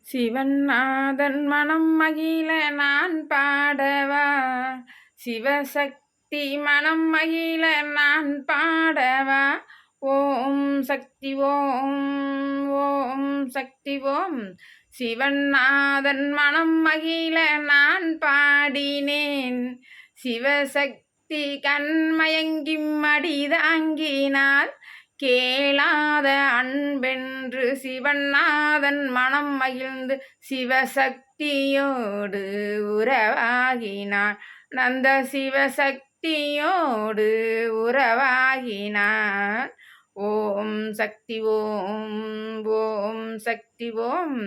சிவநாதன் மனம் மகிழ நான் பாடவா, சிவசக்தி மனம் மகிழ நான் பாடவா. ஓம் சக்தி ஓம், ஓம் சக்தி ஓம். சிவநாதன் மனம் மகிழ நான் பாடினேன், சிவசக்தி கண்மயங்கி மடிதாங்கினாள். கேளாத அன்பென்று சிவநாதன் மனம் மகிழ்ந்து சிவசக்தியோடு உறவாகினான். நந்த சிவசக்தியோடு உறவாகினான். ஓம் சக்தி ஓம், ஓம் சக்தி ஓம்.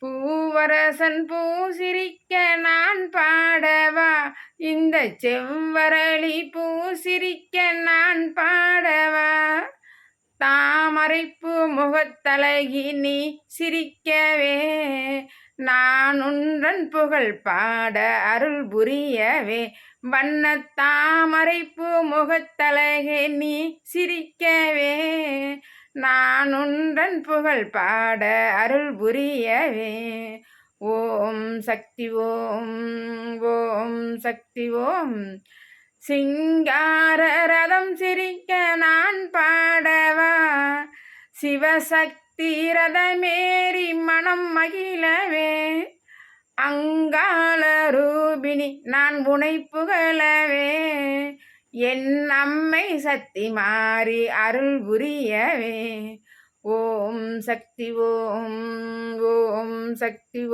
பூவரசன் பூசிரிக்க நான் பாடவா, இந்த செவ்வரளி பூசிரிக்க நான் பாடவா. தாமரைப்பூ முகத்தழகி நீ சிரிக்கவே, நான் உன்றன் புகழ் பாட அருள் புரியவே. வண்ண தாமரைப்பூ முகத்தழகி நீ சிரிக்கவே, நான் உன்றன் புகழ் பாட அருள் புரியவே. ஓம் சக்தி ஓம், ஓம் சக்தி ஓம். சிங்கார ரதம் சிரிக்க நான் பாடவா, சிவசக்தி ரதமேறி மனம் மகிழவே. அங்காள ரூபிணி நான் உனை புகழவே, என் அம்மை சக்தி மாறி அருள் புரியவே. ஓம் சக்தி ஓம், ஓம் சக்தி ஓம்.